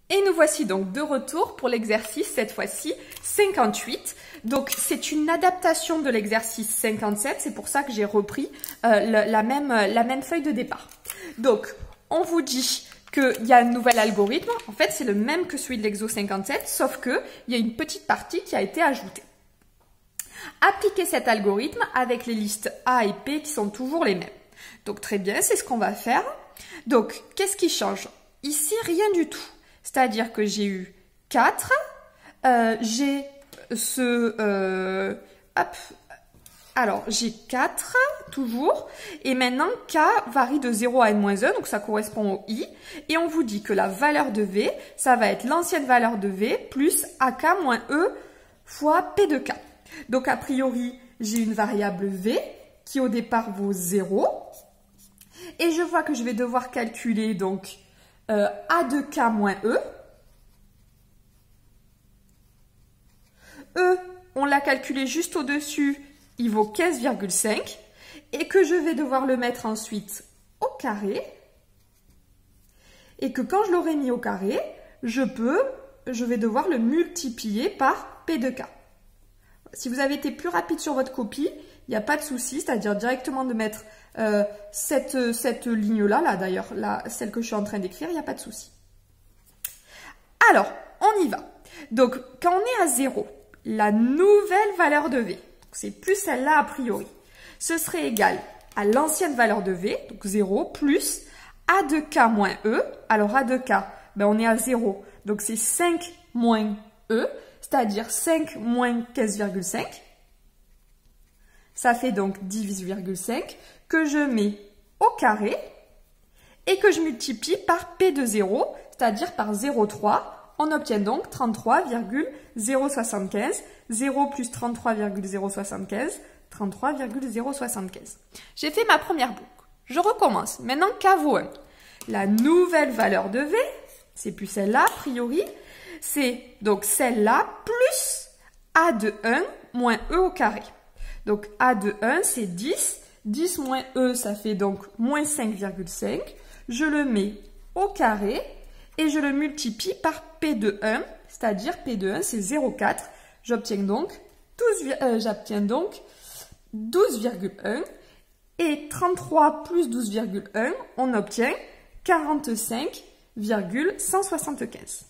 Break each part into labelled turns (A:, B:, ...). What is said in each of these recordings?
A: Et nous voici donc de retour pour l'exercice, cette fois-ci 58. Donc c'est une adaptation de l'exercice 57, c'est pour ça que j'ai repris la même feuille de départ. Donc on vous dit qu'il y a un nouvel algorithme, en fait c'est le même que celui de l'exo 57, sauf qu'il y a une petite partie qui a été ajoutée. Appliquez cet algorithme avec les listes A et P qui sont toujours les mêmes. Donc très bien, c'est ce qu'on va faire. Donc qu'est-ce qui change? Ici, rien du tout. C'est-à-dire que j'ai eu 4, j'ai alors j'ai 4 toujours, et maintenant K varie de 0 à n-1, donc ça correspond au I, et on vous dit que la valeur de V, ça va être l'ancienne valeur de V plus AK moins E fois P de K. Donc a priori, j'ai une variable V qui au départ vaut 0, et je vois que je vais devoir calculer donc A de K moins E. E, on l'a calculé juste au-dessus, il vaut 15,5. Et que je vais devoir le mettre ensuite au carré. Et que quand je l'aurai mis au carré, je vais devoir le multiplier par P de K. Si vous avez été plus rapide sur votre copie, il n'y a pas de souci, c'est-à-dire directement de mettre cette ligne-là, d'ailleurs, celle que je suis en train d'écrire, il n'y a pas de souci. Alors, on y va. Donc, quand on est à 0, la nouvelle valeur de V, c'est plus celle-là a priori, ce serait égal à l'ancienne valeur de V, donc 0, plus A de K moins E. Alors, A de K, ben, on est à 0, donc c'est 5 moins E, c'est-à-dire 5 moins 15,5. Ça fait donc 10,5 que je mets au carré et que je multiplie par P de 0, c'est-à-dire par 0,3. On obtient donc 33,075. 0 plus 33,075, 33,075. J'ai fait ma première boucle. Je recommence. Maintenant, K vaut 1. La nouvelle valeur de V, c'est plus celle-là a priori, c'est donc celle-là plus A de 1 moins E au carré. Donc A de 1, c'est 10. 10 moins E, ça fait donc moins 5,5. Je le mets au carré et je le multiplie par P de 1, c'est-à-dire P de 1, c'est 0,4. J'obtiens donc 12,1 et 33 plus 12,1, on obtient 45,175.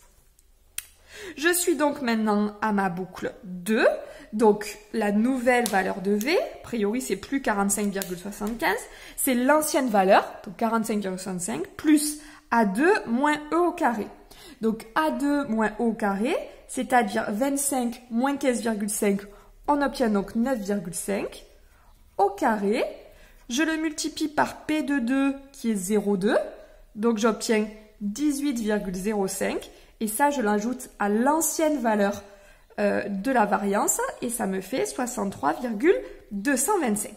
A: Je suis donc maintenant à ma boucle 2, donc la nouvelle valeur de V, a priori c'est plus 45,75, c'est l'ancienne valeur, donc 45,65, plus A2 moins E au carré. Donc A2 moins E au carré, c'est-à-dire 25 moins 15,5, on obtient donc 9,5 au carré. Je le multiplie par P de 2 qui est 0,2, donc j'obtiens 18,05 et ça je l'ajoute à l'ancienne valeur de la variance et ça me fait 63,225.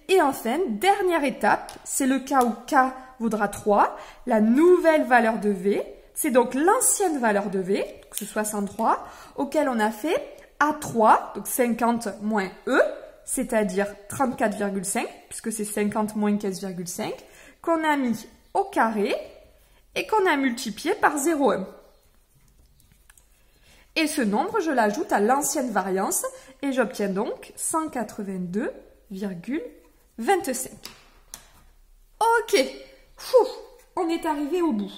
A: Et enfin, dernière étape, c'est le cas où K vaudra 3, la nouvelle valeur de V, c'est donc l'ancienne valeur de V, donc ce 63, auquel on a fait A3, donc 50 moins E, c'est-à-dire 34,5, puisque c'est 50 moins 15,5, qu'on a mis au carré et qu'on a multiplié par 0,1. Et ce nombre, je l'ajoute à l'ancienne variance et j'obtiens donc 182,25. Ok, on est arrivé au bout.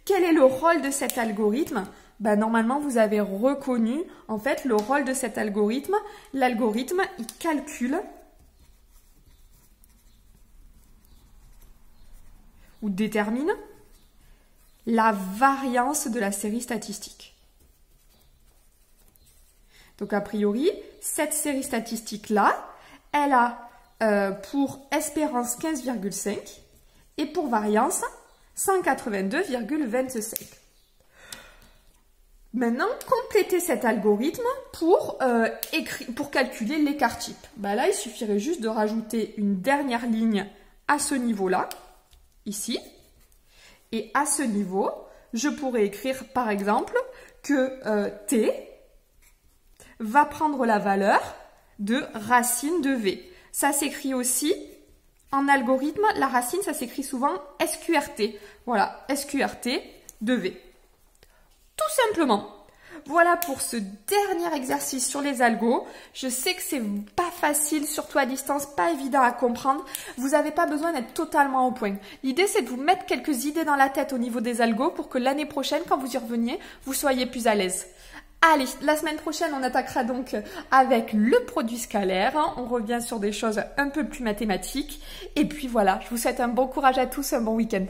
A: Quel est le rôle de cet algorithme? Ben, normalement, vous avez reconnu en fait le rôle de cet algorithme. L'algorithme, il calcule ou détermine la variance de la série statistique. Donc, a priori, cette série statistique-là, elle a pour espérance 15,5 et pour variance 182,25. Maintenant, complétez cet algorithme pour calculer l'écart type. Ben là, il suffirait juste de rajouter une dernière ligne à ce niveau-là, ici. Et à ce niveau, je pourrais écrire par exemple que T va prendre la valeur de racine de V. Ça s'écrit aussi en algorithme, la racine, ça s'écrit souvent SQRT. Voilà, SQRT de V. tout simplement. Voilà pour ce dernier exercice sur les algos. Je sais que c'est pas facile, surtout à distance, pas évident à comprendre. Vous n'avez pas besoin d'être totalement au point. L'idée, c'est de vous mettre quelques idées dans la tête au niveau des algos pour que l'année prochaine, quand vous y reveniez, vous soyez plus à l'aise. Allez, la semaine prochaine, on attaquera donc avec le produit scalaire. On revient sur des choses un peu plus mathématiques. Et puis voilà, je vous souhaite un bon courage à tous, un bon week-end.